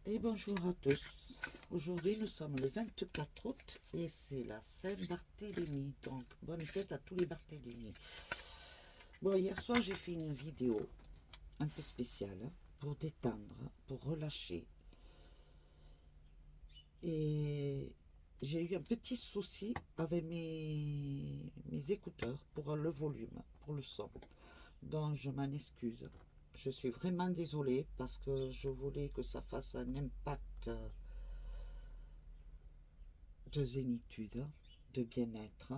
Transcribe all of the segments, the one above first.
Et bonjour à tous. Aujourd'hui, nous sommes le 24 août et c'est la Saint-Barthélemy. Donc, bonne fête à tous les Barthélemy. Bon, hier soir, j'ai fait une vidéo un peu spéciale pour détendre, pour relâcher. Et j'ai eu un petit souci avec mes écouteurs pour le volume, pour le son. Donc, je m'en excuse. Je suis vraiment désolée parce que je voulais que ça fasse un impact de zénitude, de bien-être.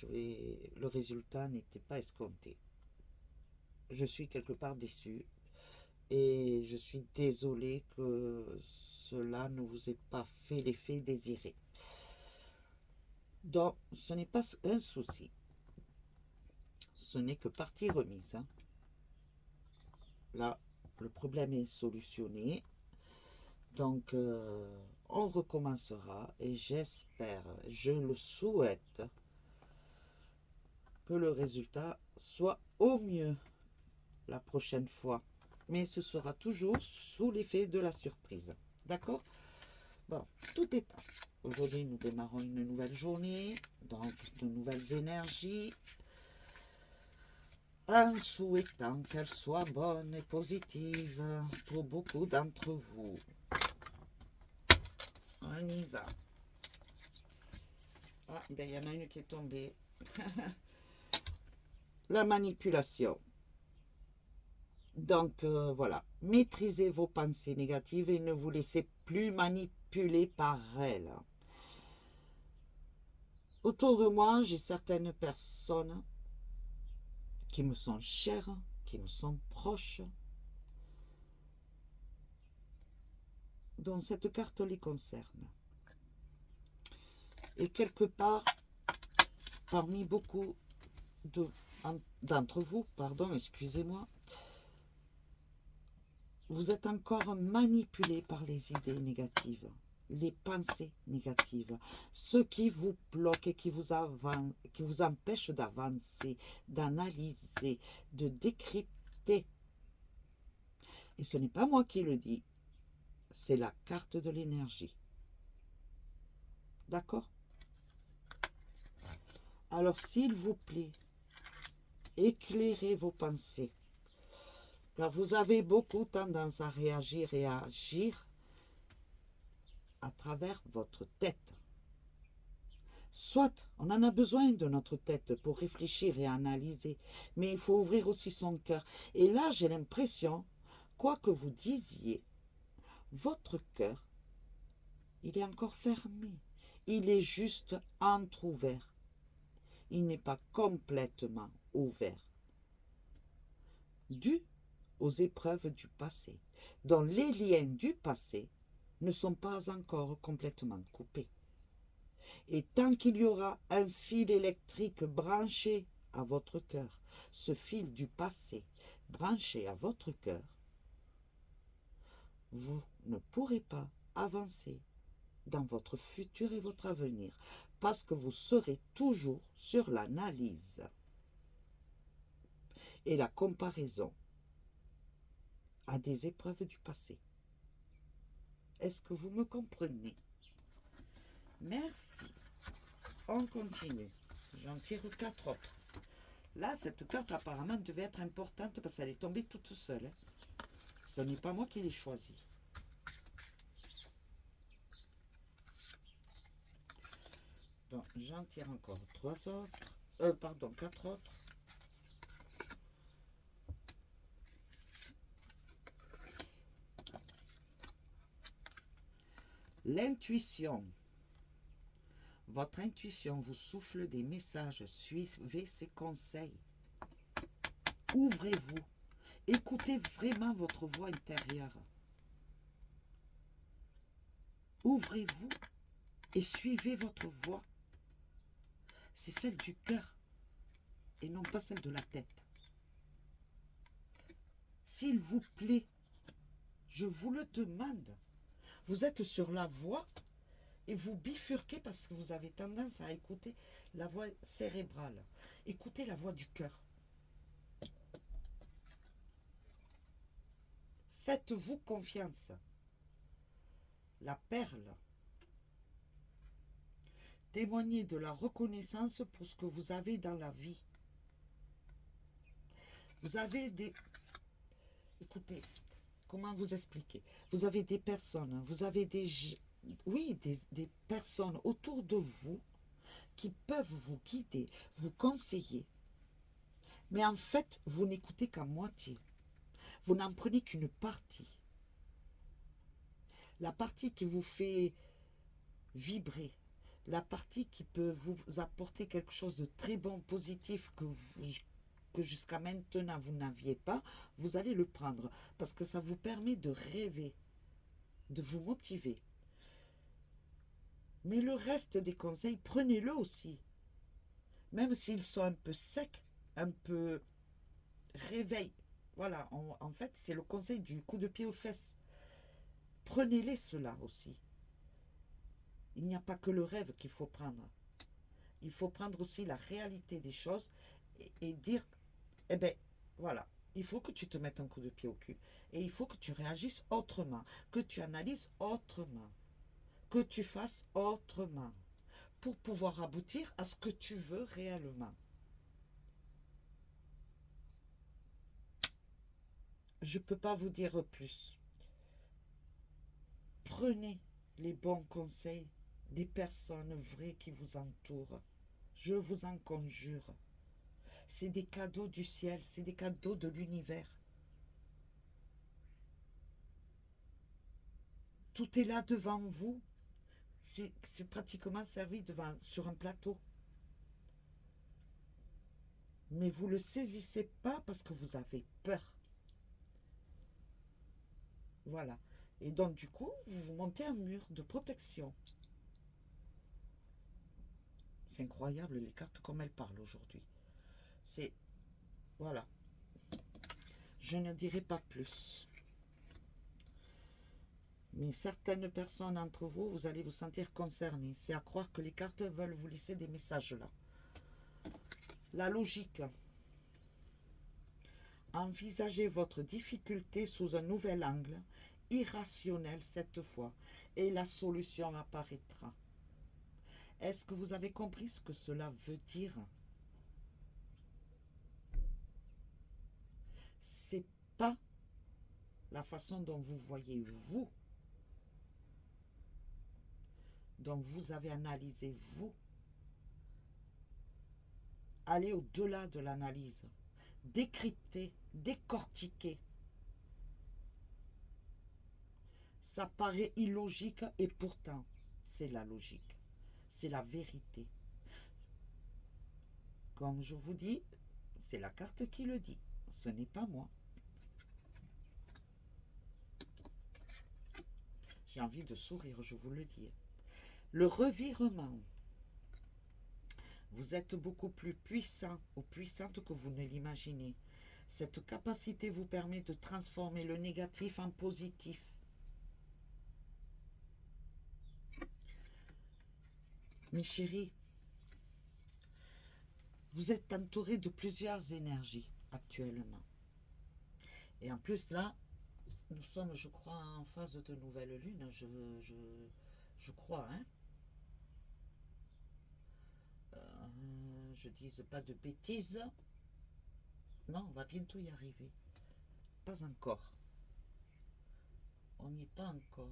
Le résultat n'était pas escompté. Je suis quelque part déçue et je suis désolée que cela ne vous ait pas fait l'effet désiré. Donc, ce n'est pas un souci. Ce n'est que partie remise, hein. Là, le problème est solutionné. Donc, on recommencera et j'espère, je le souhaite, que le résultat soit au mieux la prochaine fois. Mais ce sera toujours sous l'effet de la surprise. D'accord? Bon, tout est temps. Aujourd'hui, nous démarrons une nouvelle journée, donc de nouvelles énergies, en souhaitant qu'elle soit bonne et positive pour beaucoup d'entre vous. On y va. Ah, ben il y en a une qui est tombée. La manipulation. Donc voilà, maîtrisez vos pensées négatives et ne vous laissez plus manipuler par elles. Autour de moi, j'ai certaines personnes qui me sont chères, qui me sont proches, dont cette carte les concerne. Et quelque part, parmi beaucoup d'entre vous, pardon, excusez-moi, vous êtes encore manipulés par les idées négatives, les pensées négatives, ce qui vous bloque et qui vous empêche d'avancer, d'analyser, de décrypter. Et ce n'est pas moi qui le dis, c'est la carte de l'énergie. D'accord? Alors, s'il vous plaît, éclairez vos pensées, car vous avez beaucoup tendance à réagir et à agir à travers votre tête. Soit on en a besoin de notre tête pour réfléchir et analyser, mais il faut ouvrir aussi son cœur. Et là, j'ai l'impression, quoi que vous disiez, votre cœur, il est encore fermé. Il est juste entrouvert. Il n'est pas complètement ouvert, dû aux épreuves du passé, dont les liens du passé ne sont pas encore complètement coupés. Et tant qu'il y aura un fil électrique branché à votre cœur, ce fil du passé branché à votre cœur, vous ne pourrez pas avancer dans votre futur et votre avenir, parce que vous serez toujours sur l'analyse et la comparaison à des épreuves du passé. Est-ce que vous me comprenez? Merci. On continue. J'en tire 4 autres. Là, cette carte apparemment devait être importante parce qu'elle est tombée toute seule, hein. Ce n'est pas moi qui l'ai choisie. Donc, j'en tire encore 3 autres. Pardon, 4 autres. L'intuition. Votre intuition vous souffle des messages. Suivez ses conseils. Ouvrez-vous. Écoutez vraiment votre voix intérieure. Ouvrez-vous et suivez votre voix. C'est celle du cœur et non pas celle de la tête. S'il vous plaît, je vous le demande. Vous êtes sur la voie et vous bifurquez parce que vous avez tendance à écouter la voix cérébrale. Écoutez la voix du cœur. Faites-vous confiance. la perle. Témoignez de la reconnaissance pour ce que vous avez dans la vie. Vous avez des... Écoutez, comment vous expliquer? Vous avez des personnes, vous avez oui, des personnes autour de vous qui peuvent vous guider, vous conseiller. Mais en fait, vous n'écoutez qu'à moitié. Vous n'en prenez qu'une partie. La partie qui vous fait vibrer, la partie qui peut vous apporter quelque chose de très bon, positif, que jusqu'à maintenant vous n'aviez pas, vous allez le prendre parce que ça vous permet de rêver, de vous motiver. Mais le reste des conseils, prenez-le aussi. Même s'ils sont un peu secs, un peu réveil. Voilà, en fait, c'est le conseil du coup de pied aux fesses. Prenez-les cela aussi. Il n'y a pas que le rêve qu'il faut prendre. Il faut prendre aussi la réalité des choses et dire, eh ben, voilà, il faut que tu te mettes un coup de pied au cul. Et il faut que tu réagisses autrement, que tu analyses autrement, que tu fasses autrement, pour pouvoir aboutir à ce que tu veux réellement. Je ne peux pas vous dire plus. Prenez les bons conseils des personnes vraies qui vous entourent. Je vous en conjure. C'est des cadeaux du ciel, c'est des cadeaux de l'univers. Tout est là devant vous. C'est pratiquement servi sur un plateau. Mais vous ne le saisissez pas parce que vous avez peur. Voilà. Et donc, du coup, vous montez un mur de protection. C'est incroyable, les cartes, comme elles parlent aujourd'hui. C'est... Voilà. Je ne dirai pas plus. Mais certaines personnes d'entre vous, vous allez vous sentir concernés. C'est à croire que les cartes veulent vous laisser des messages là. La logique. Envisagez votre difficulté sous un nouvel angle, irrationnel cette fois, et la solution apparaîtra. Est-ce que vous avez compris ce que cela veut dire? C'est pas la façon dont vous voyez vous, dont vous avez analysé vous. Allez au-delà de l'analyse. Décrypter, décortiquer. Ça paraît illogique et pourtant, c'est la logique. C'est la vérité. Comme je vous dis, c'est la carte qui le dit. Ce n'est pas moi. J'ai envie de sourire, je vous le dis. Le revirement. Vous êtes beaucoup plus puissant ou puissante que vous ne l'imaginez. Cette capacité vous permet de transformer le négatif en positif. Mes chéris, vous êtes entourés de plusieurs énergies actuellement. Et en plus là, nous sommes, je crois, en phase de nouvelle lune. Je crois, hein. Je dise pas de bêtises. Non, on va bientôt y arriver. Pas encore. On n'y est pas encore.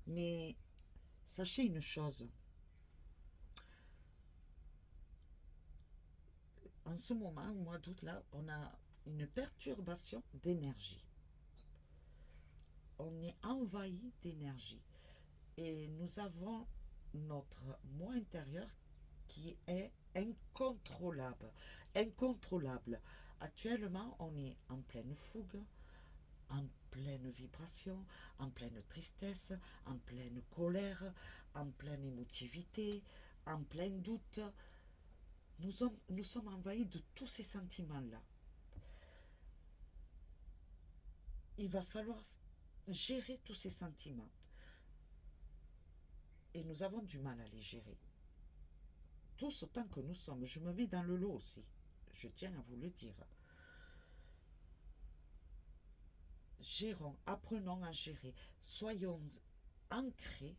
Mais sachez une chose. En ce moment, au mois d'août, là, on a une perturbation d'énergie. On est envahi d'énergie. Et nous avons notre moi intérieur qui est incontrôlable. Incontrôlable. Actuellement, on est en pleine fougue, en pleine vibration, en pleine tristesse, en pleine colère, en pleine émotivité, en plein doute. Nous sommes envahis de tous ces sentiments-là. Il va falloir gérer tous ces sentiments. Et nous avons du mal à les gérer. Tous autant que nous sommes. Je me mets dans le lot aussi. Je tiens à vous le dire. Gérons, apprenons à gérer. Soyons ancrés,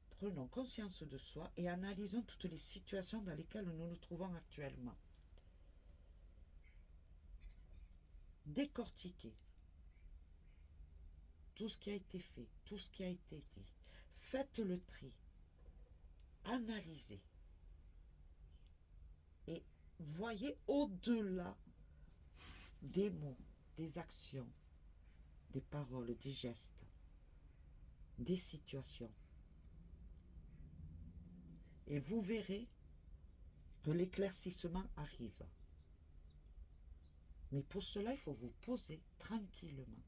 prenons conscience de soi et analysons toutes les situations dans lesquelles nous nous trouvons actuellement. Décortiquez tout ce qui a été fait, tout ce qui a été dit. Faites le tri. Analysez. Et voyez au-delà des mots, des actions, des paroles, des gestes, des situations. Et vous verrez que l'éclaircissement arrive. Mais pour cela, il faut vous poser tranquillement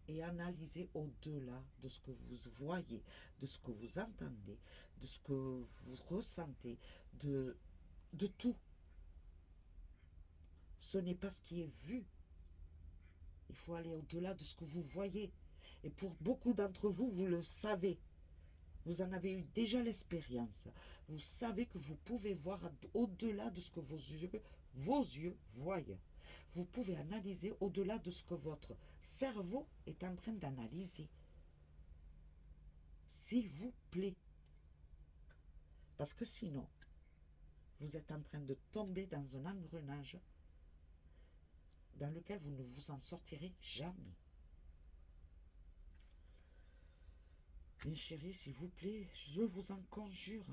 et analyser au-delà de ce que vous voyez, de ce que vous entendez, de ce que vous ressentez, de tout. Ce n'est pas ce qui est vu. Il faut aller au-delà de ce que vous voyez. Et pour beaucoup d'entre vous, vous le savez. Vous en avez eu déjà l'expérience. Vous savez que vous pouvez voir au-delà de ce que vos yeux voient. Vous pouvez analyser au-delà de ce que votre cerveau est en train d'analyser. S'il vous plaît. Parce que sinon, vous êtes en train de tomber dans un engrenage dans lequel vous ne vous en sortirez jamais. Mes chéris, s'il vous plaît, je vous en conjure.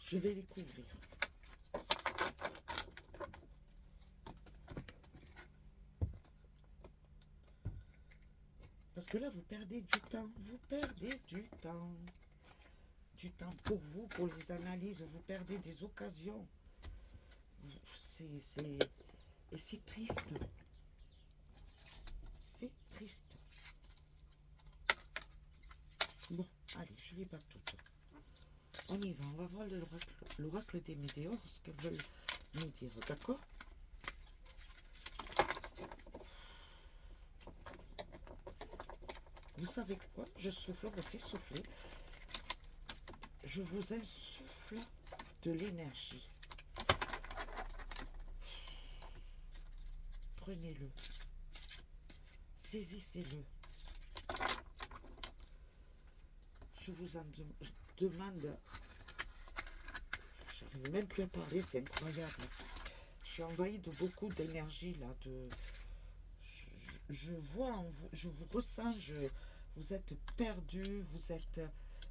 Je vais les couvrir. Parce que là, vous perdez du temps. Vous perdez du temps. Du temps pour vous, pour les analyses. Vous perdez des occasions. Et c'est triste. C'est triste. Bon, allez, je les bats toutes. On y va, on va voir l'oracle des météores, ce qu'elles veulent nous dire, d'accord? Vous savez quoi? Je souffle, je fais souffler. Je vous insuffle de l'énergie. Prenez-le. Saisissez-le. Je vous en demande. J'arrive même plus à parler, c'est incroyable. Je suis envahie de beaucoup d'énergie là. Je vois en vous, je vous ressens, vous êtes perdu, vous êtes.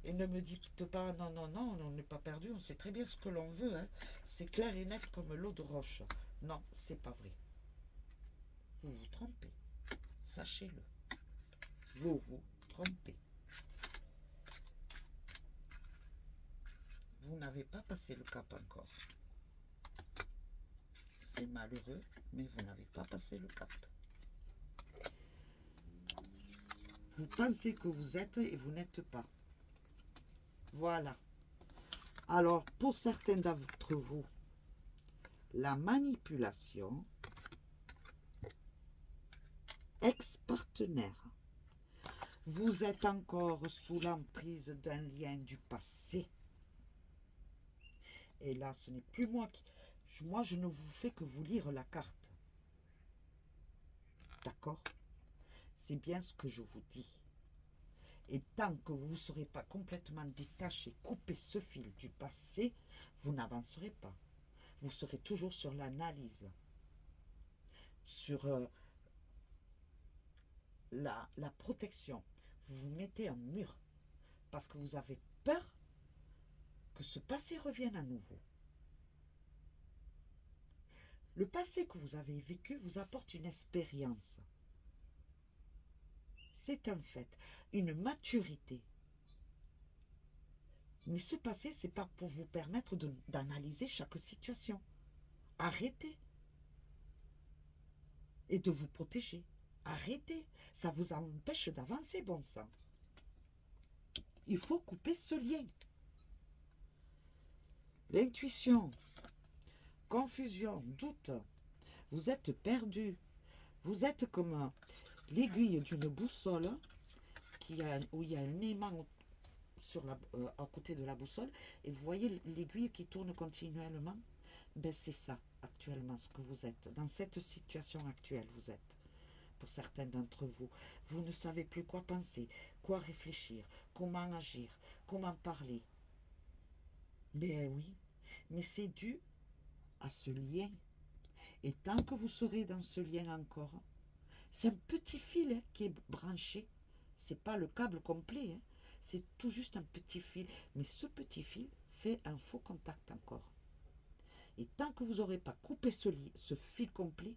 Et ne me dites pas non, non, non, on n'est pas perdu, on sait très bien ce que l'on veut. Hein. C'est clair et net comme l'eau de roche. Non, c'est pas vrai. Vous vous trompez. Sachez-le. Vous vous trompez. Vous n'avez pas passé le cap encore. C'est malheureux, mais vous n'avez pas passé le cap. Vous pensez que vous êtes et vous n'êtes pas. Voilà. Alors, pour certains d'entre vous, la manipulation, ex-partenaire, vous êtes encore sous l'emprise d'un lien du passé. Et là, ce n'est plus moi qui... Moi, je ne vous fais que vous lire la carte. D'accord? C'est bien ce que je vous dis. Et tant que vous ne serez pas complètement détaché, coupé ce fil du passé, vous n'avancerez pas. Vous serez toujours sur l'analyse, sur la protection. Vous vous mettez un mur parce que vous avez peur que ce passé revienne à nouveau. Le passé que vous avez vécu vous apporte une expérience. C'est un fait, une maturité. Mais ce passé, ce n'est pas pour vous permettre d'analyser chaque situation. Arrêtez. Et de vous protéger. Arrêtez. Ça vous empêche d'avancer, bon sang. Il faut couper ce lien. L'intuition, confusion, doute. Vous êtes perdu. Vous êtes comme l'aiguille d'une boussole où il y a un aimant à côté de la boussole et vous voyez l'aiguille qui tourne continuellement. Ben c'est ça actuellement ce que vous êtes. Dans cette situation actuelle, vous êtes. pour certains d'entre vous. Vous ne savez plus quoi penser, quoi réfléchir, comment agir, comment parler. Mais oui, mais c'est dû à ce lien. Et tant que vous serez dans ce lien encore, c'est un petit fil qui est branché. C'est pas le câble complet, hein. C'est tout juste un petit fil. Mais ce petit fil fait un faux contact encore. Et tant que vous n'aurez pas coupé ce fil complet,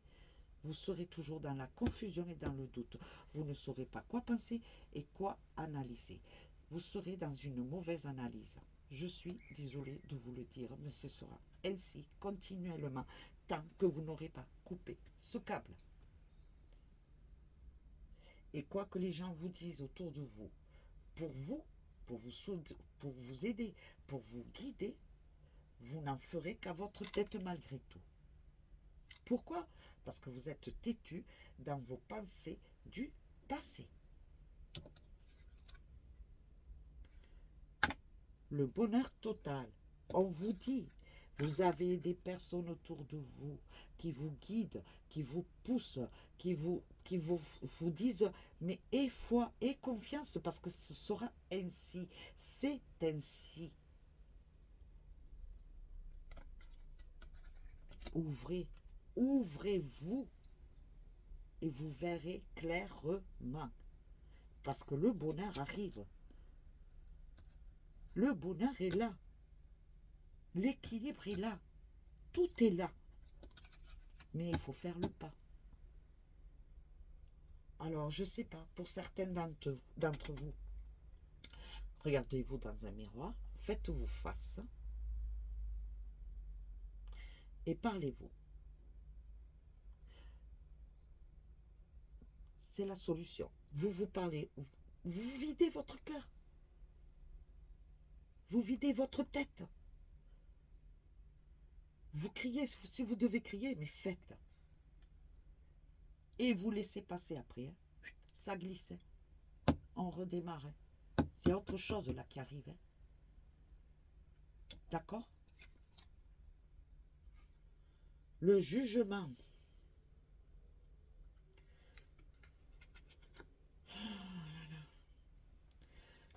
vous serez toujours dans la confusion et dans le doute. Vous ne saurez pas quoi penser et quoi analyser. Vous serez dans une mauvaise analyse. Je suis désolée de vous le dire, mais ce sera ainsi continuellement tant que vous n'aurez pas coupé ce câble. Et quoi que les gens vous disent autour de vous, pour vous, pour vous aider, pour vous guider, vous n'en ferez qu'à votre tête malgré tout. Pourquoi? Parce que vous êtes têtu dans vos pensées du passé. Le bonheur total. On vous dit, vous avez des personnes autour de vous qui vous guident, qui vous poussent, vous disent, mais aie foi et confiance parce que ce sera ainsi. C'est ainsi. Ouvrez-vous et vous verrez clairement. Parce que le bonheur arrive. Le bonheur est là. L'équilibre est là. Tout est là. Mais il faut faire le pas. Alors, je ne sais pas, pour certains d'entre vous, regardez-vous dans un miroir, faites-vous face et parlez-vous. C'est la solution. Vous vous parlez, vous videz votre cœur. Vous videz votre tête. Vous criez si vous devez crier, mais faites. Et vous laissez passer après. Hein. Ça glisse. On redémarre. Hein. C'est autre chose là qui arrive. Hein. D'accord? Le jugement.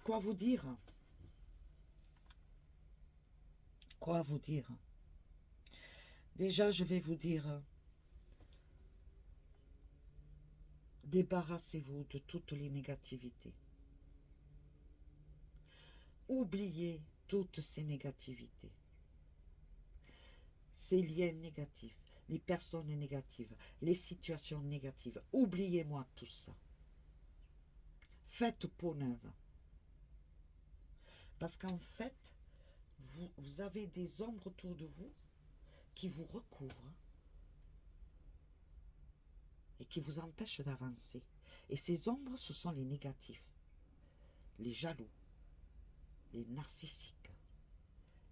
Quoi vous dire? Quoi vous dire? Déjà, je vais vous dire, débarrassez-vous de toutes les négativités. Oubliez toutes ces négativités. Ces liens négatifs, les personnes négatives, les situations négatives. Oubliez-moi tout ça. Faites peau neuve. Parce qu'en fait, vous avez des ombres autour de vous qui vous recouvrent et qui vous empêchent d'avancer. Et ces ombres, ce sont les négatifs, les jaloux, les narcissiques,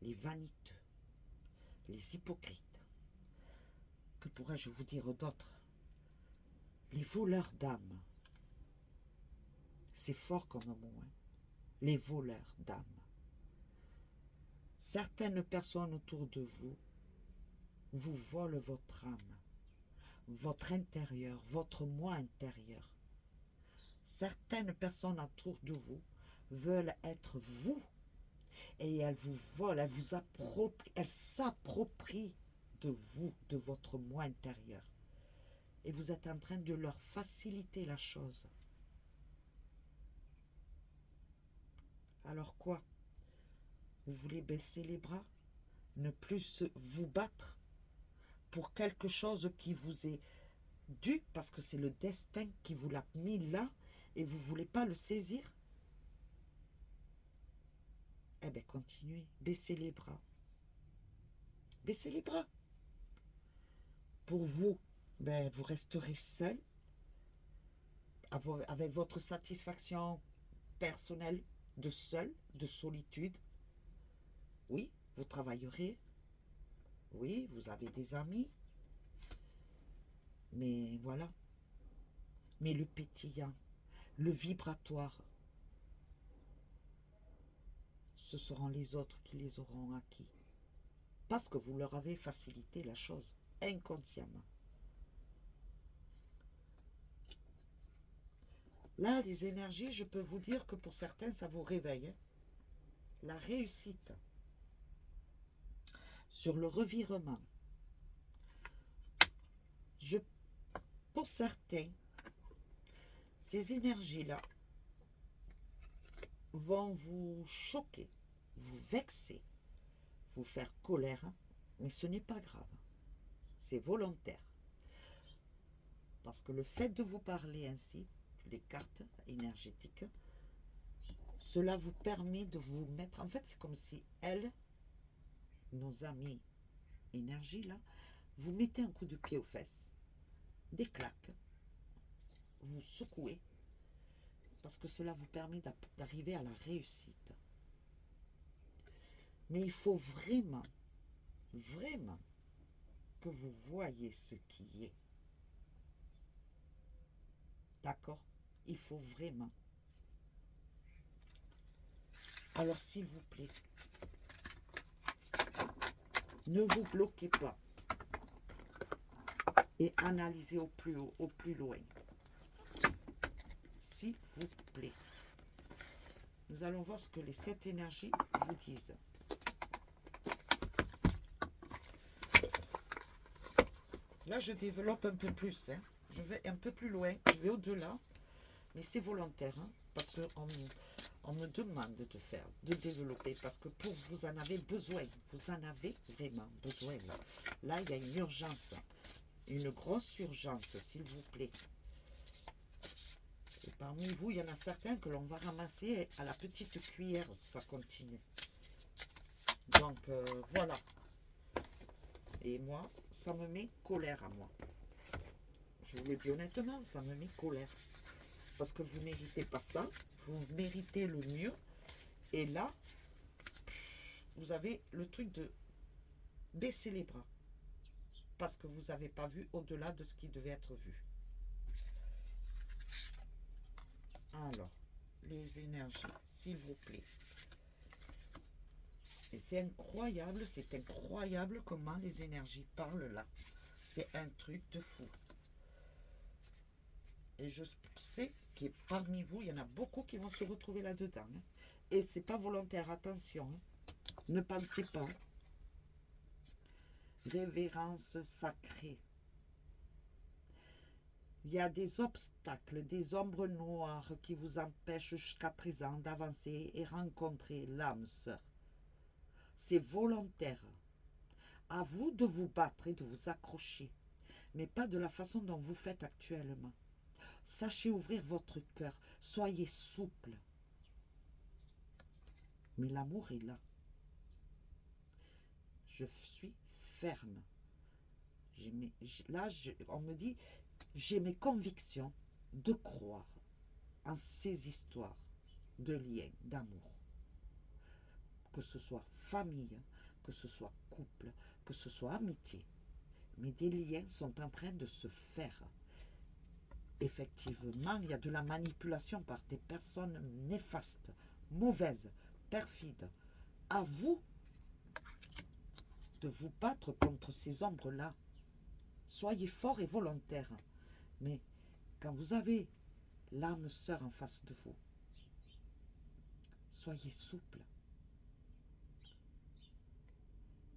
les vaniteux, les hypocrites. Que pourrais-je vous dire d'autre? Les voleurs d'âme. C'est fort comme mot, hein? Les voleurs d'âme. Certaines personnes autour de vous vous volent votre âme, votre intérieur, votre moi intérieur. Certaines personnes autour de vous veulent être vous et elles vous volent, elles s'approprient de vous, de votre moi intérieur. Et vous êtes en train de leur faciliter la chose. Alors quoi? Vous voulez baisser les bras? Ne plus vous battre pour quelque chose qui vous est dû parce que c'est le destin qui vous l'a mis là et vous ne voulez pas le saisir? Eh bien, continuez. Baissez les bras. Baissez les bras. Pour vous, ben, vous resterez seul avec votre satisfaction personnelle de seul, de solitude. Oui, vous travaillerez. Oui, vous avez des amis. Mais voilà. Mais le pétillant, le vibratoire, ce seront les autres qui les auront acquis. Parce que vous leur avez facilité la chose, inconsciemment. Là, les énergies, je peux vous dire que pour certains, ça vous réveille, hein. La réussite sur le revirement. Pour certains, ces énergies-là vont vous choquer, vous vexer, vous faire colère, mais ce n'est pas grave. C'est volontaire. Parce que le fait de vous parler ainsi, les cartes énergétiques, cela vous permet de vous mettre... En fait, c'est comme si elles, nos amis énergie là, vous mettez un coup de pied aux fesses, des claques, vous secouez, parce que cela vous permet d'arriver à la réussite. Mais il faut vraiment, vraiment que vous voyez ce qui est. D'accord? Il faut vraiment. Alors s'il vous plaît, ne vous bloquez pas et analysez au plus haut, au plus loin. S'il vous plaît. Nous allons voir ce que les 7 énergies vous disent. Là, je développe un peu plus. Hein. Je vais un peu plus loin. Je vais au-delà. Mais c'est volontaire. Hein, parce qu'on me demande de faire, de développer. Parce que vous en avez besoin. Vous en avez vraiment besoin. Là, il y a une urgence. Une grosse urgence, s'il vous plaît. Et parmi vous, il y en a certains que l'on va ramasser à la petite cuillère. Ça continue. Donc, voilà. Et moi, ça me met colère à moi. Je vous le dis honnêtement, ça me met colère. Parce que vous ne méritez pas ça. Vous méritez le mieux. Et là, vous avez le truc de baisser les bras. Parce que vous n'avez pas vu au-delà de ce qui devait être vu. Alors, les énergies, s'il vous plaît. Et c'est incroyable comment les énergies parlent là. C'est un truc de fou. Et je sais que parmi vous, il y en a beaucoup qui vont se retrouver là-dedans. Hein. Et c'est pas volontaire, attention. Hein. Ne pensez pas. Révérence sacrée. Il y a des obstacles, des ombres noires qui vous empêchent jusqu'à présent d'avancer et rencontrer l'âme sœur. C'est volontaire. À vous de vous battre et de vous accrocher, mais pas de la façon dont vous faites actuellement. Sachez ouvrir votre cœur, soyez souple. Mais l'amour est là. Je suis ferme. On me dit, j'ai mes convictions de croire en ces histoires de liens, d'amour. Que ce soit famille, que ce soit couple, que ce soit amitié. Mais des liens sont en train de se faire. Effectivement, il y a de la manipulation par des personnes néfastes, mauvaises, perfides. À vous de vous battre contre ces ombres-là. Soyez fort et volontaire. Mais quand vous avez l'âme sœur en face de vous, soyez souple.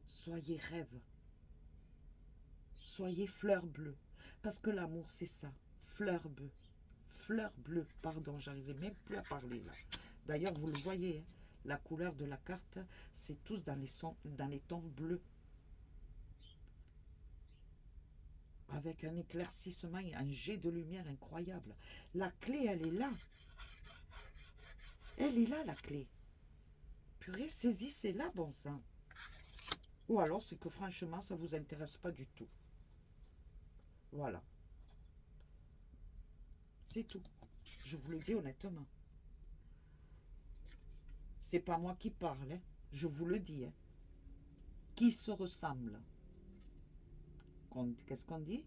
Soyez rêve. Soyez fleur bleue. Parce que l'amour, c'est ça. Fleur bleue. Fleur bleue. Pardon, j'arrivais même plus à parler là. D'ailleurs, vous le voyez, hein, la couleur de la carte, c'est tous dans les tons bleus. Avec un éclaircissement, un jet de lumière incroyable. La clé, elle est là. Elle est là, la clé. Purée, saisissez-la, bon sang. Ou alors, c'est que franchement, ça ne vous intéresse pas du tout. Voilà. C'est tout. Je vous le dis honnêtement. C'est pas moi qui parle, hein. Je vous le dis. Hein. Qui se ressemble? Qu'est-ce qu'on dit?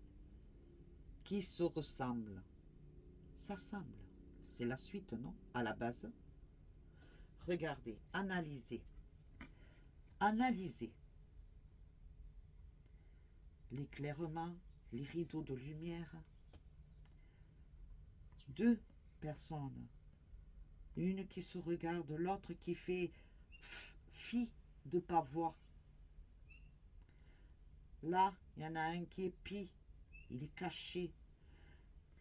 Qui se ressemble? Ça semble. C'est la suite, non? À la base. Regardez, analysez. Analysez. L'éclairement, les rideaux de lumière. 2 personnes. Une qui se regarde, l'autre qui fait fi de pas voir. Là, il y en a un qui est pis, il est caché.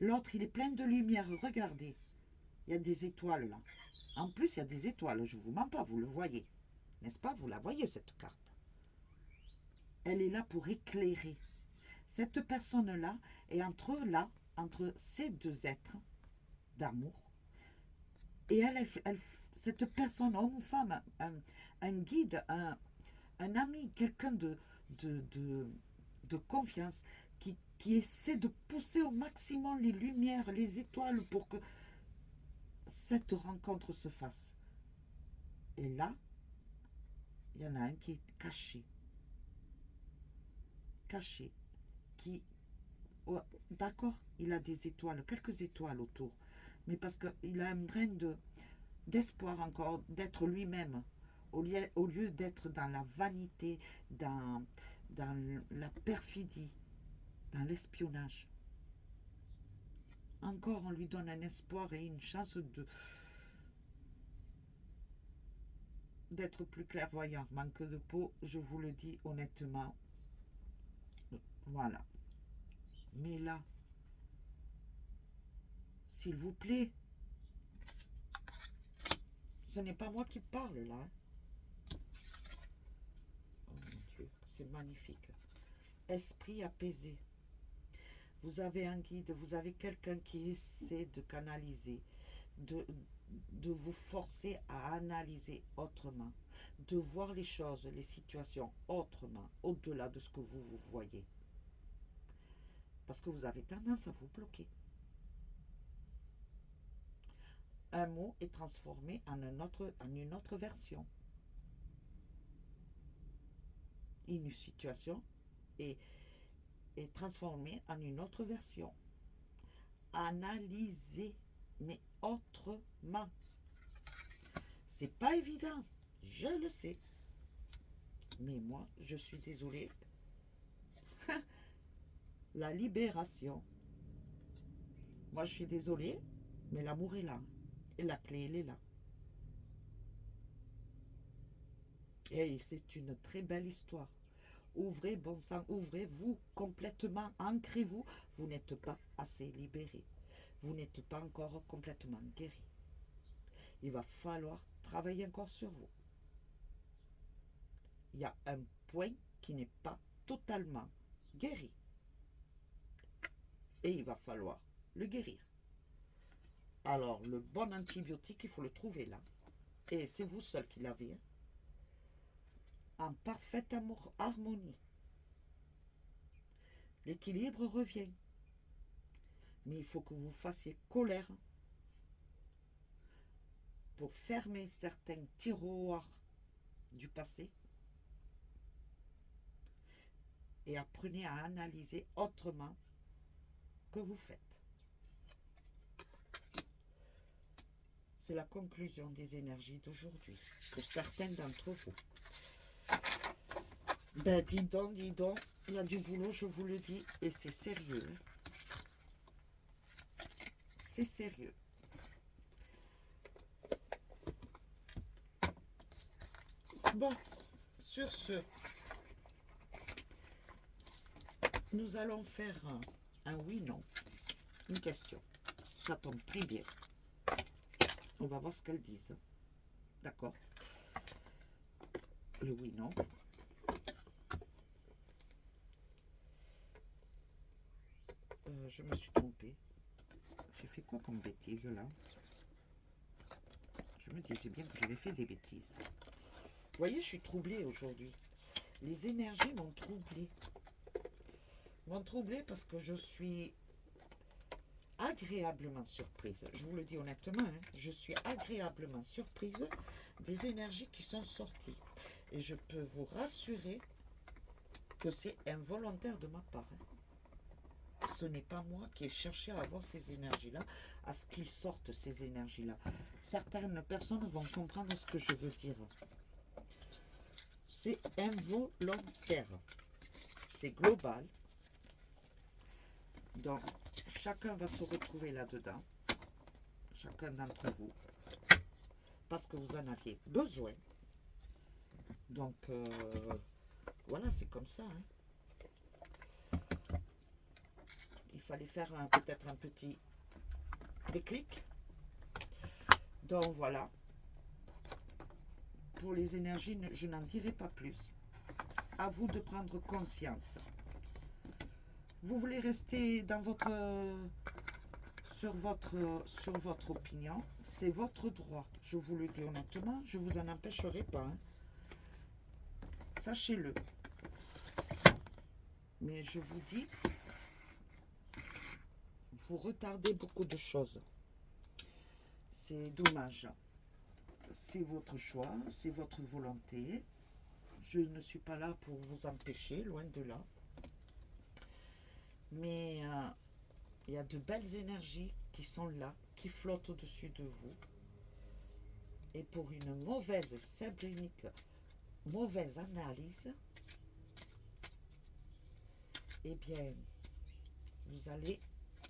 L'autre, il est plein de lumière, regardez. Il y a des étoiles là. En plus, il y a des étoiles, je ne vous mens pas, vous le voyez. N'est-ce pas? Vous la voyez cette carte. Elle est là pour éclairer. Cette personne-là est entre ces deux êtres d'amour. Et cette personne, homme ou femme, un guide, un ami, quelqu'un de confiance qui essaie de pousser au maximum les lumières, les étoiles pour que cette rencontre se fasse. Et là, il y en a un qui est caché. Caché. Qui, oh, d'accord, il a des étoiles, quelques étoiles autour. Mais parce qu'il a un brin d'espoir encore d'être lui-même. Au lieu d'être dans la vanité, dans la perfidie, dans l'espionnage. Encore, on lui donne un espoir et une chance d'être plus clairvoyant. Manque de peau, je vous le dis honnêtement. Voilà. Mais là, s'il vous plaît, ce n'est pas moi qui parle là. Oh mon Dieu, c'est magnifique. Esprit apaisé. Vous avez un guide, vous avez quelqu'un qui essaie de canaliser, de vous forcer à analyser autrement, de voir les choses, les situations autrement, au-delà de ce que vous voyez. Parce que vous avez tendance à vous bloquer. Un mot est transformé en une autre version. Une situation est transformée en une autre version. Analyser, mais autrement. C'est pas évident, je le sais. Mais moi, je suis désolée. La libération. Moi, je suis désolée, mais l'amour est là. Et la clé, elle est là. Et c'est une très belle histoire. Ouvrez, bon sang, ouvrez-vous complètement, ancrez-vous. Vous n'êtes pas assez libéré. Vous n'êtes pas encore complètement guéri. Il va falloir travailler encore sur vous. Il y a un point qui n'est pas totalement guéri. Et il va falloir le guérir. Alors, le bon antibiotique, il faut le trouver là. Et c'est vous seul qui l'avez. Hein. En parfaite harmonie. L'équilibre revient. Mais il faut que vous fassiez colère pour fermer certains tiroirs du passé et apprenez à analyser autrement que vous faites. C'est la conclusion des énergies d'aujourd'hui pour certains d'entre vous. Ben dis donc, il y a du boulot, je vous le dis, et c'est sérieux. C'est sérieux. Bon, sur ce, nous allons faire un oui-non, une question. Ça tombe très bien. On va voir ce qu'elles disent. D'accord. Le oui-non. Je me suis trompée. J'ai fait quoi comme bêtise là? Je me disais bien que j'avais fait des bêtises. Vous voyez, je suis troublée aujourd'hui. Les énergies m'ont troublée. M'ont troublée parce que je suis agréablement surprise. Je vous le dis honnêtement, hein, je suis agréablement surprise des énergies qui sont sorties. Et je peux vous rassurer que c'est involontaire de ma part. Hein. Ce n'est pas moi qui ai cherché à avoir ces énergies-là, à ce qu'ils sortent ces énergies-là. Certaines personnes vont comprendre ce que je veux dire. C'est involontaire. C'est global. Donc, chacun va se retrouver là-dedans. chacun d'entre vous, parce que vous en aviez besoin. Donc, voilà, c'est comme ça. Hein. Il fallait faire peut-être un petit déclic. Donc, voilà. Pour les énergies, je n'en dirai pas plus. À vous de prendre conscience. Vous voulez rester dans sur votre opinion, c'est votre droit. Je vous le dis honnêtement, je ne vous en empêcherai pas. Hein. Sachez-le. Mais je vous dis, vous retardez beaucoup de choses. C'est dommage. C'est votre choix, c'est votre volonté. Je ne suis pas là pour vous empêcher, loin de là. Mais il y a de belles énergies qui sont là, qui flottent au-dessus de vous. Et pour une mauvaise, simple et unique, mauvaise analyse, eh bien, vous allez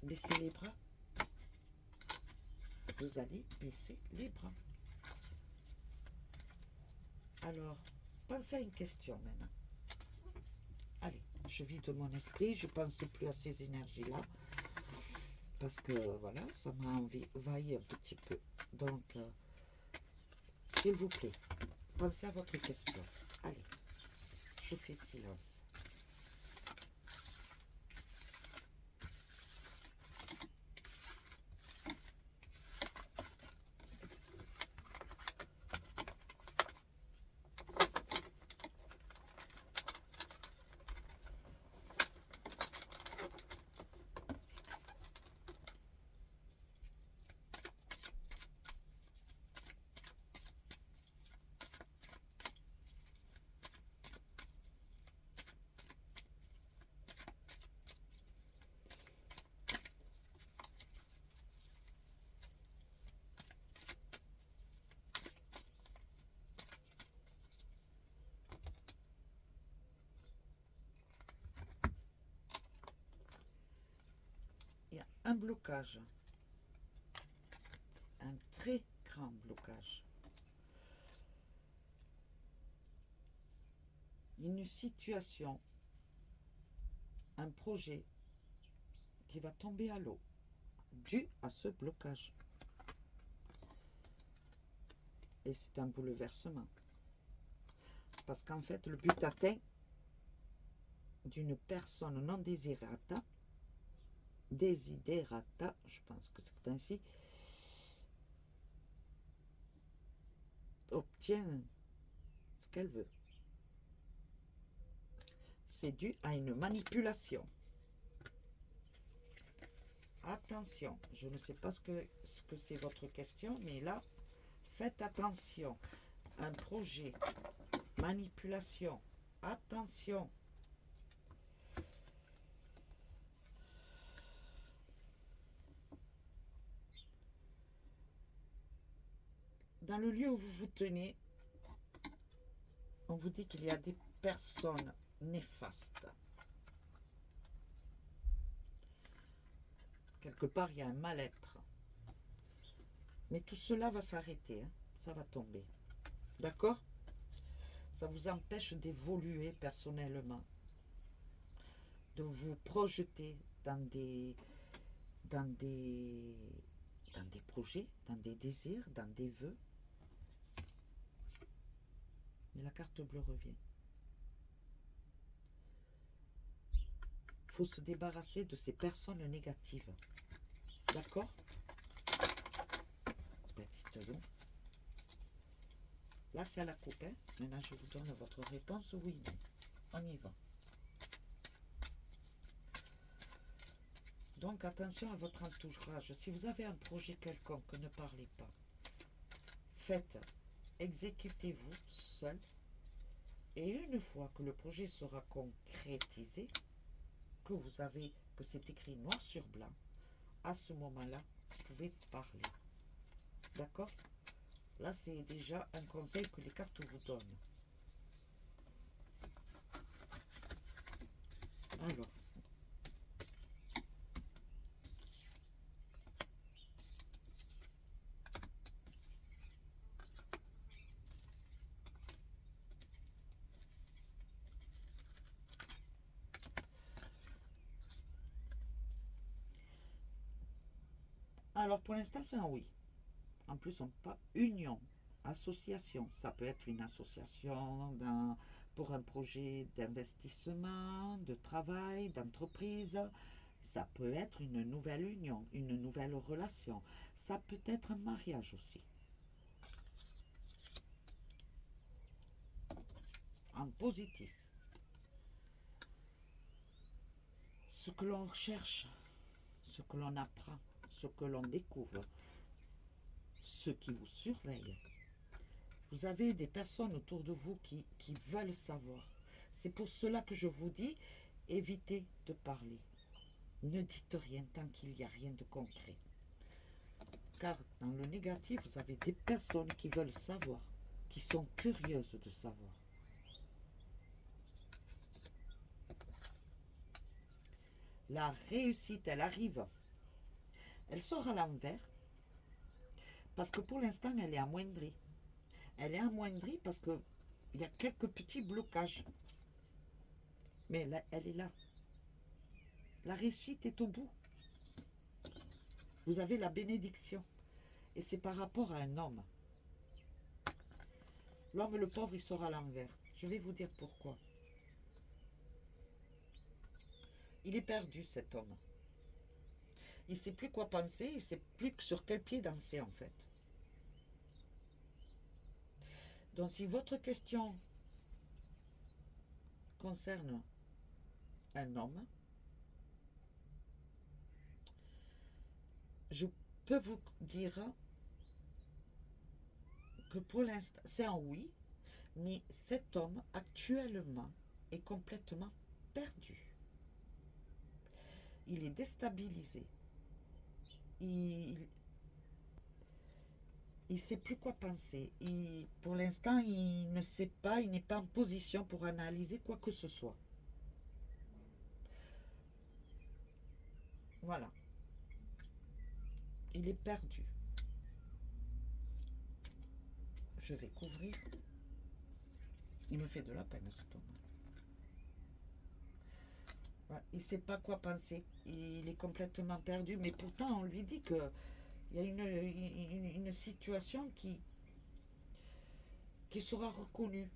baisser les bras. Vous allez baisser les bras. Alors, pensez à une question maintenant. Allez, je vide mon esprit, je ne pense plus à ces énergies-là. Parce que, voilà, ça m'a envahi un petit peu. Donc, s'il vous plaît, pensez à votre question. Allez, je fais le silence. Il y a un blocage, un très grand blocage. Une situation, un projet qui va tomber à l'eau dû à ce blocage. Et c'est un bouleversement. Parce qu'en fait, le but atteint d'une personne non désirata, je pense que c'est ainsi, obtient ce qu'elle veut. C'est dû à une manipulation. Attention, je ne sais pas ce que c'est votre question, mais là, faites attention. Un projet, manipulation, attention. Dans le lieu où vous vous tenez, on vous dit qu'il y a des personnes néfastes. Quelque part, il y a un mal-être. Mais tout cela va s'arrêter, hein. Ça va tomber. D'accord? Ça vous empêche d'évoluer personnellement, de vous projeter dans des projets, dans des désirs, dans des vœux. Mais la carte bleue revient. Il faut se débarrasser de ces personnes négatives. D'accord? Petit lion. Là, c'est à la coupe. Hein? Maintenant, je vous donne votre réponse. Oui, non. On y va. Donc, attention à votre entourage. Si vous avez un projet quelconque, ne parlez pas. Faites, exécutez-vous seul. Et une fois que le projet sera concrétisé, que c'est écrit noir sur blanc, à ce moment-là, vous pouvez parler. D'accord? Là, c'est déjà un conseil que les cartes vous donnent. Alors, Alors pour l'instant, c'est un oui. En plus, on parle union, association. Ça peut être une association pour un projet d'investissement, de travail, d'entreprise. Ça peut être une nouvelle union, une nouvelle relation. Ça peut être un mariage aussi. En positif. Ce que l'on recherche, ce que l'on apprend, ce que l'on découvre, ceux qui vous surveillent. Vous avez des personnes autour de vous qui veulent savoir. C'est pour cela que je vous dis, évitez de parler. Ne dites rien tant qu'il n'y a rien de concret. Car dans le négatif, vous avez des personnes qui veulent savoir, qui sont curieuses de savoir. La réussite, elle arrive. Elle sort à l'envers parce que pour l'instant, elle est amoindrie. Elle est amoindrie parce qu'il y a quelques petits blocages. Mais là, elle est là. La réussite est au bout. Vous avez la bénédiction. Et c'est par rapport à un homme. L'homme, le pauvre, il sort à l'envers. Je vais vous dire pourquoi. Il est perdu, cet homme. Il ne sait plus quoi penser, il ne sait plus sur quel pied danser, en fait. Donc, si votre question concerne un homme, je peux vous dire que pour l'instant, c'est un oui, mais cet homme, actuellement, est complètement perdu. Il est déstabilisé. Il ne sait plus quoi penser. Pour l'instant, il ne sait pas, il n'est pas en position pour analyser quoi que ce soit. Voilà. Il est perdu. Je vais couvrir. Il me fait de la peine, cet homme. Voilà. Il ne sait pas quoi penser. Il est complètement perdu. Mais pourtant, on lui dit qu'il y a une situation qui sera reconnue.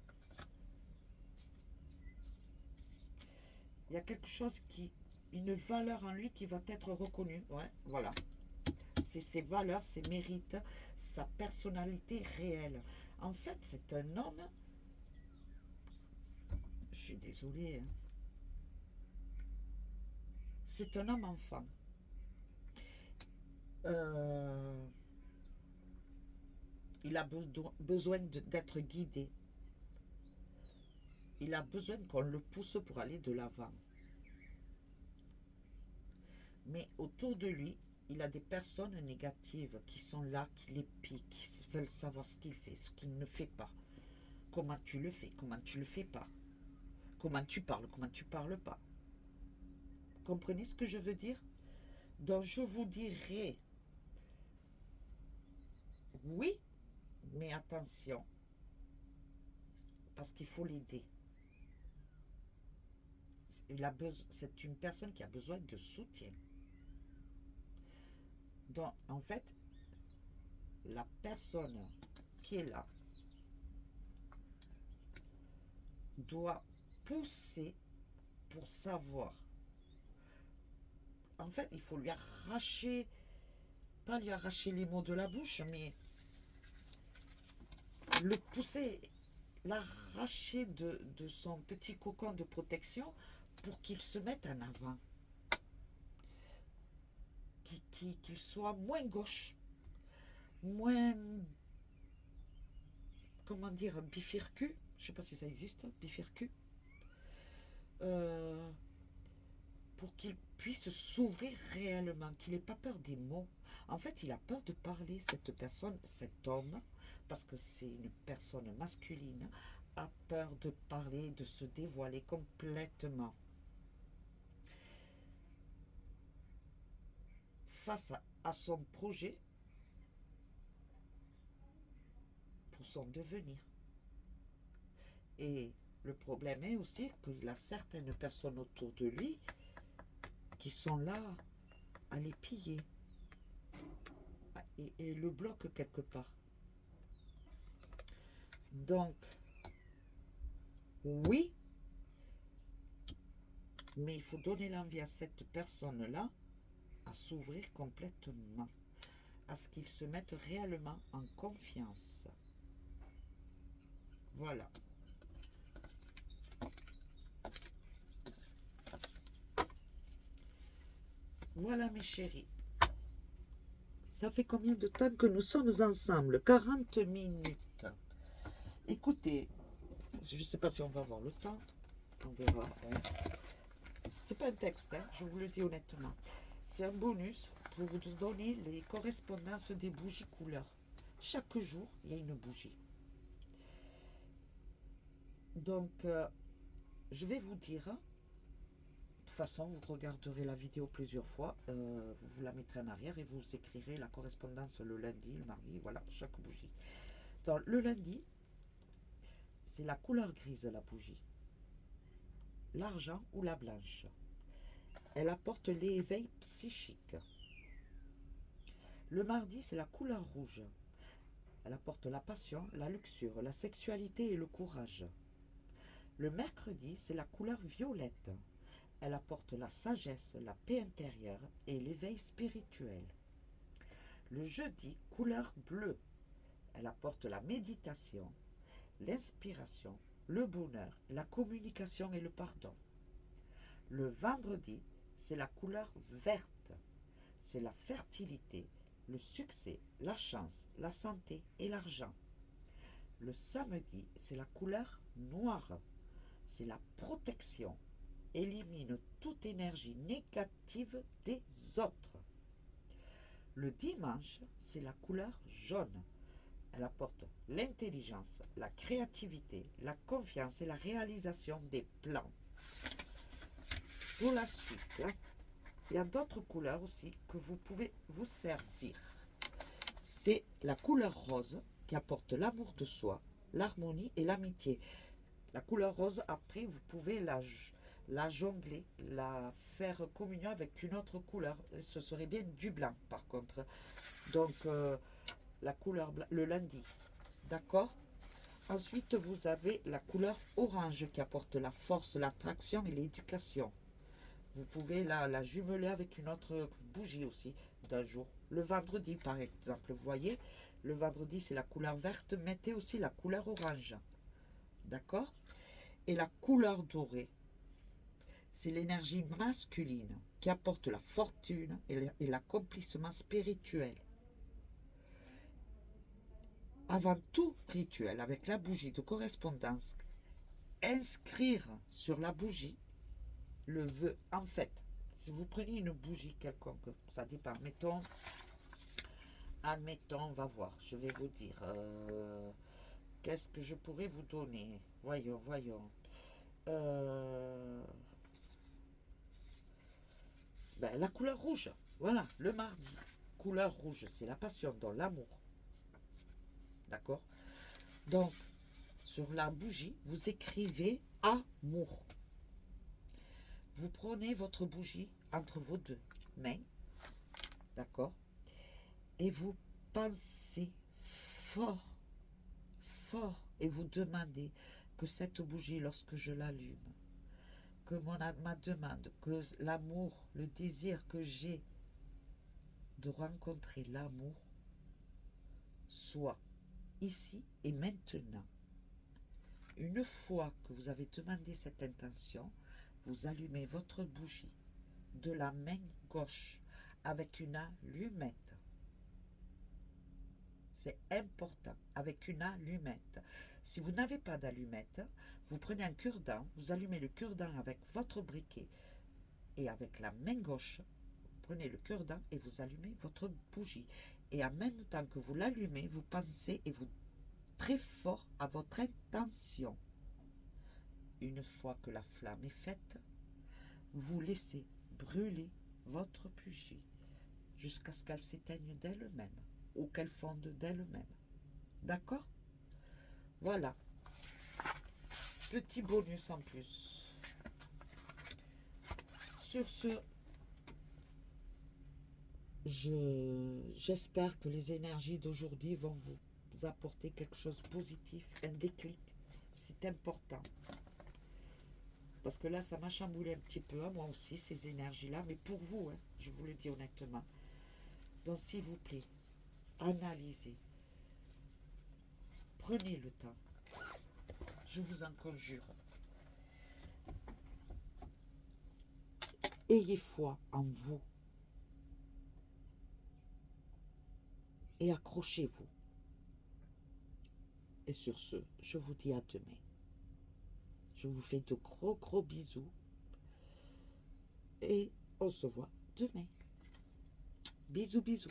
Il y a quelque chose une valeur en lui qui va être reconnue. Ouais, voilà. C'est ses valeurs, ses mérites, sa personnalité réelle. En fait, c'est un homme. Je suis désolée. Hein. C'est un homme enfant. Euh, il a besoin d'être guidé. Il a besoin qu'on le pousse pour aller de l'avant. Mais autour de lui, il a des personnes négatives qui sont là, qui l'épient, qui veulent savoir ce qu'il fait, ce qu'il ne fait pas. Comment tu le fais, comment tu le fais pas. Comment tu parles, comment tu parles pas. Comprenez ce que je veux dire? Donc je vous dirais, oui, mais attention, parce qu'il faut l'aider. C'est une personne qui a besoin de soutien. Donc, en fait, la personne qui est là doit pousser pour savoir. En fait, il faut lui arracher, pas lui arracher les mots de la bouche, mais le pousser, l'arracher de son petit cocon de protection pour qu'il se mette en avant. Qu'il soit moins gauche, moins, comment dire, bifurcu. Je ne sais pas si ça existe, bifurcu. Pour qu'il puisse s'ouvrir réellement, qu'il n'ait pas peur des mots. En fait, il a peur de parler, cette personne, cet homme, parce que c'est une personne masculine, a peur de parler, de se dévoiler complètement. Face à son projet, pour son devenir. Et le problème est aussi qu'il a certaines personnes autour de lui qui sont là à les piller. et le bloque quelque part. Donc, oui, mais il faut donner l'envie à cette personne-là à s'ouvrir complètement, à ce qu'il se mette réellement en confiance. Voilà. Voilà mes chéris. Ça fait combien de temps que nous sommes ensemble? 40 minutes. Écoutez, je ne sais pas si on va avoir le temps. On verra. Hein. C'est pas un texte, hein, je vous le dis honnêtement. C'est un bonus pour vous donner les correspondances des bougies couleurs. Chaque jour, il y a une bougie. Donc, je vais vous dire, de toute façon, vous regarderez la vidéo plusieurs fois, vous la mettrez en arrière et vous écrirez la correspondance le lundi, le mardi, voilà, chaque bougie. Dans le lundi, c'est la couleur grise, la bougie. L'argent ou la blanche. Elle apporte l'éveil psychique. Le mardi, c'est la couleur rouge. Elle apporte la passion, la luxure, la sexualité et le courage. Le mercredi, c'est la couleur violette. Elle apporte la sagesse, la paix intérieure et l'éveil spirituel. Le jeudi, couleur bleue. Elle apporte la méditation, l'inspiration, le bonheur, la communication et le pardon. Le vendredi, c'est la couleur verte. C'est la fertilité, le succès, la chance, la santé et l'argent. Le samedi, c'est la couleur noire. C'est la protection. Élimine toute énergie négative des autres. Le dimanche, c'est la couleur jaune. Elle apporte l'intelligence, la créativité, la confiance et la réalisation des plans. Pour la suite, il y a d'autres couleurs aussi que vous pouvez vous servir. C'est la couleur rose qui apporte l'amour de soi, l'harmonie et l'amitié. La couleur rose, après, vous pouvez la jongler, la faire communion avec une autre couleur. Ce serait bien du blanc, par contre. Donc, la couleur blanc, le lundi. D'accord? Ensuite, vous avez la couleur orange qui apporte la force, l'attraction et l'éducation. Vous pouvez la jumeler avec une autre bougie aussi d'un jour. Le vendredi, par exemple, vous voyez, le vendredi, c'est la couleur verte. Mettez aussi la couleur orange. D'accord? Et la couleur dorée, c'est l'énergie masculine qui apporte la fortune et l'accomplissement spirituel. Avant tout rituel, avec la bougie de correspondance, inscrire sur la bougie le vœu. En fait, si vous prenez une bougie quelconque, ça dépend, admettons, on va voir, je vais vous dire, qu'est-ce que je pourrais vous donner? Voyons. La couleur rouge, voilà, le mardi. Couleur rouge, c'est la passion dans l'amour. D'accord? Donc, sur la bougie, vous écrivez amour. Vous prenez votre bougie entre vos deux mains, d'accord? Et vous pensez fort, et vous demandez que cette bougie, lorsque je l'allume, que ma demande, que l'amour, le désir que j'ai de rencontrer l'amour soit ici et maintenant. Une fois que vous avez demandé cette intention, vous allumez votre bougie de la main gauche avec une allumette. C'est important, avec une allumette. Si vous n'avez pas d'allumette, vous prenez un cure-dent, vous allumez le cure-dent avec votre briquet et avec la main gauche, vous prenez le cure-dent et vous allumez votre bougie. Et en même temps que vous l'allumez, vous pensez et vous très fort à votre intention. Une fois que la flamme est faite, vous laissez brûler votre bougie jusqu'à ce qu'elle s'éteigne d'elle-même ou qu'elle fonde d'elle-même. D'accord? Voilà. Petit bonus en plus. Sur ce, J'espère que les énergies d'aujourd'hui vont vous apporter quelque chose de positif, un déclic. C'est important. Parce que là, ça m'a chamboulé un petit peu, hein, moi aussi, ces énergies-là. Mais pour vous, hein, je vous le dis honnêtement. Donc, s'il vous plaît, analysez. Prenez le temps. Je vous en conjure. Ayez foi en vous. Et accrochez-vous. Et sur ce, je vous dis à demain. Je vous fais de gros gros bisous. Et on se voit demain. Bisous bisous.